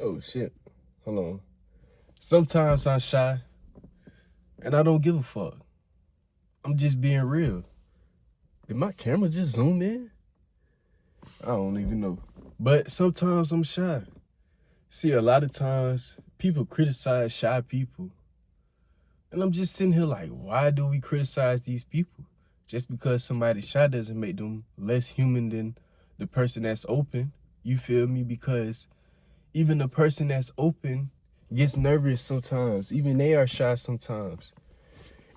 Oh shit. Hold on. Sometimes I'm shy and I don't give a fuck. I'm just being real. Did my camera just zoom in? I don't even know. But sometimes I'm shy. See, a lot of times people criticize shy people. And I'm just sitting here like, why do we criticize these people? Just because somebody's shy doesn't make them less human than the person that's open. You feel me? Because even the person that's open gets nervous sometimes. Even they are shy sometimes.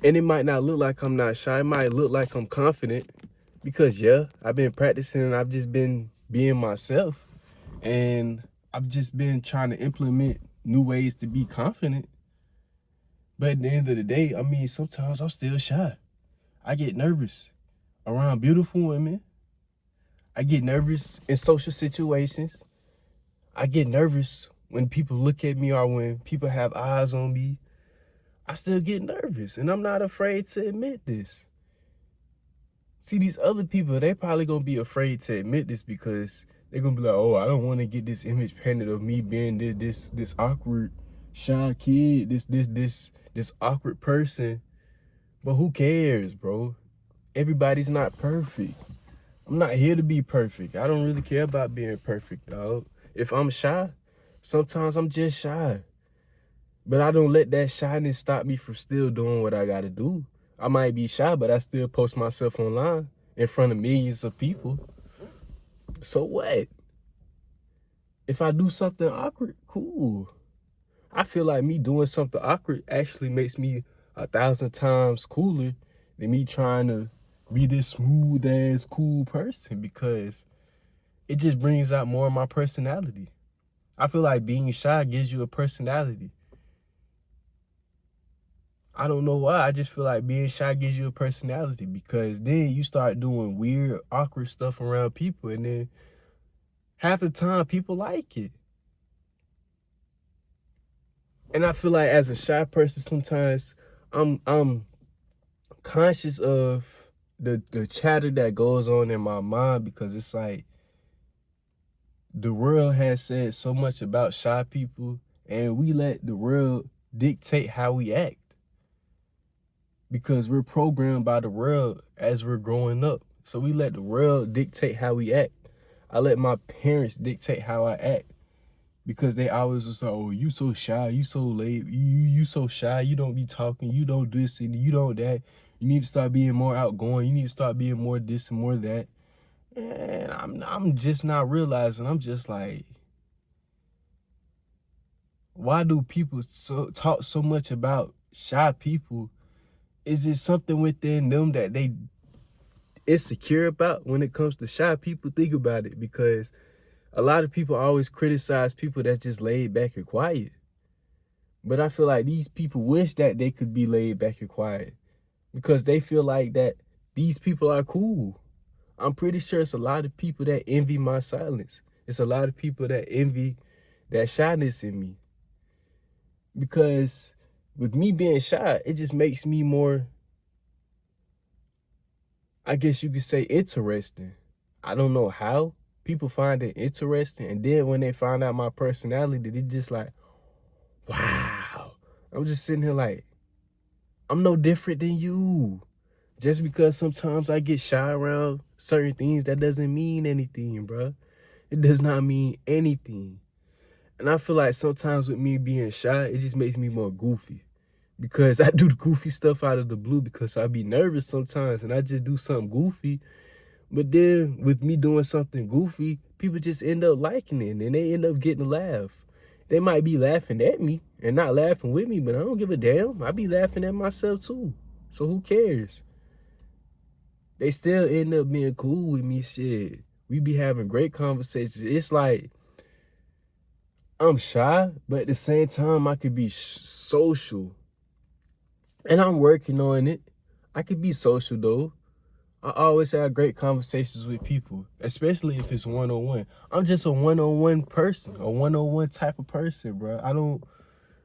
And it might not look like I'm not shy. It might look like I'm confident. Because, yeah, I've been practicing and I've just been being myself. And I've just been trying to implement new ways to be confident. But at the end of the day, I mean, sometimes I'm still shy. I get nervous around beautiful women. I get nervous in social situations. I get nervous when people look at me or when people have eyes on me. I still get nervous, and I'm not afraid to admit this. See, these other people, they probably gonna be afraid to admit this because they're gonna be like, oh, I don't want to get this image painted of me being this awkward, shy kid, this awkward person. But who cares, bro? Everybody's not perfect. I'm not here to be perfect. I don't really care about being perfect, dog. If I'm shy, sometimes I'm just shy. But I don't let that shyness stop me from still doing what I gotta do. I might be shy, but I still post myself online in front of millions of people. So what? If I do something awkward, cool. I feel like me doing something awkward actually makes me 1,000 times cooler than me trying to be this smooth ass cool person because it just brings out more of my personality. I feel like being shy gives you a personality. I don't know why. I just feel like being shy gives you a personality because then you start doing weird, awkward stuff around people, and then half the time people like it. And I feel like as a shy person, sometimes I'm conscious of the chatter that goes on in my mind because it's like the world has said so much about shy people, and we let the world dictate how we act. Because we're programmed by the world as we're growing up. So we let the world dictate how we act. I let my parents dictate how I act because they always was like, oh, you so shy, you so late, you so shy, you don't be talking, you don't do this and you don't that. You need to start being more outgoing. You need to start being more this and more that. And I'm just not realizing. I'm just like, why do people talk so much about shy people? Is it something within them that they insecure about when it comes to shy people? Think about it, because a lot of people always criticize people that just laid back and quiet. But I feel like these people wish that they could be laid back and quiet because they feel like that these people are cool. I'm pretty sure it's a lot of people that envy my silence. It's a lot of people that envy that shyness in me. Because with me being shy, it just makes me more, I guess you could say, interesting. I don't know how people find it interesting. And then when they find out my personality, they just like, wow. I'm just sitting here like, I'm no different than you. Just because sometimes I get shy around certain things, that doesn't mean anything, bro. It does not mean anything. And I feel like sometimes with me being shy, it just makes me more goofy. Because I do the goofy stuff out of the blue because I be nervous sometimes and I just do something goofy. But then with me doing something goofy, people just end up liking it and they end up getting a laugh. They might be laughing at me and not laughing with me, but I don't give a damn. I be laughing at myself too. So who cares? They still end up being cool with me, shit. We be having great conversations. It's like I'm shy, but at the same time, I could be social. And I'm working on it. I could be social though. I always have great conversations with people, especially if it's one-on-one. I'm just a one-on-one person, a one-on-one type of person, bro. I don't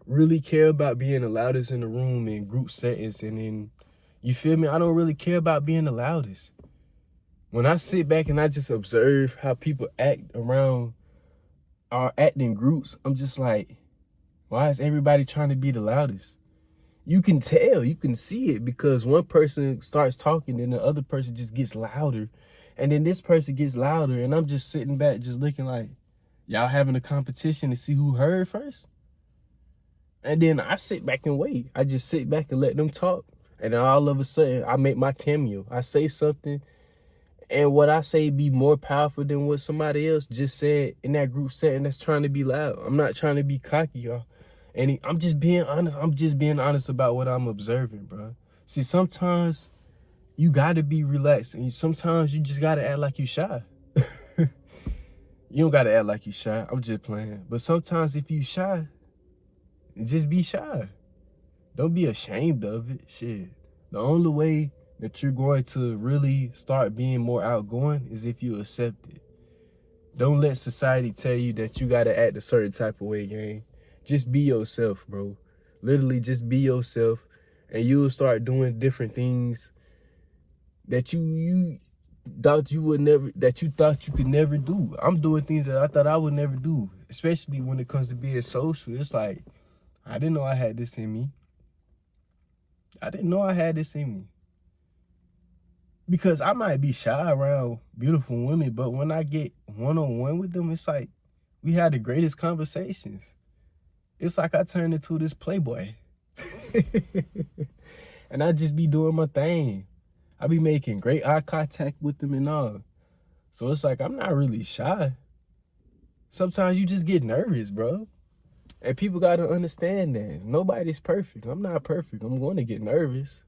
really care about being the loudest in the room in group settings and in, you feel me? I don't really care about being the loudest. When I sit back and I just observe how people act around are acting groups, I'm just like, why is everybody trying to be the loudest? You can tell, you can see it, because one person starts talking and the other person just gets louder. And then this person gets louder, and I'm just sitting back just looking like, y'all having a competition to see who heard first? And then I sit back and wait. I just sit back and let them talk. And then all of a sudden, I make my cameo. I say something, and what I say be more powerful than what somebody else just said in that group setting that's trying to be loud. I'm not trying to be cocky, y'all. And I'm just being honest. I'm just being honest about what I'm observing, bro. See, sometimes you gotta be relaxed, and sometimes you just gotta act like you shy. You don't gotta act like you shy. I'm just playing. But sometimes if you shy, just be shy. Don't be ashamed of it. Shit. The only way that you're going to really start being more outgoing is if you accept it. Don't let society tell you that you gotta act a certain type of way, gang. Just be yourself, bro. Literally just be yourself, and you'll start doing different things that you thought you could never do. I'm doing things that I thought I would never do, especially when it comes to being social. It's like, I didn't know I had this in me. I didn't know I had this in me. Because I might be shy around beautiful women, but when I get one-on-one with them, it's like we had the greatest conversations. It's like I turned into this playboy. And I just be doing my thing. I be making great eye contact with them and all. So it's like, I'm not really shy. Sometimes you just get nervous, bro. And people got to understand that. Nobody's perfect. I'm not perfect. I'm going to get nervous.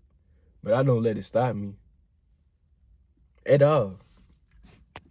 But I don't let it stop me. At all.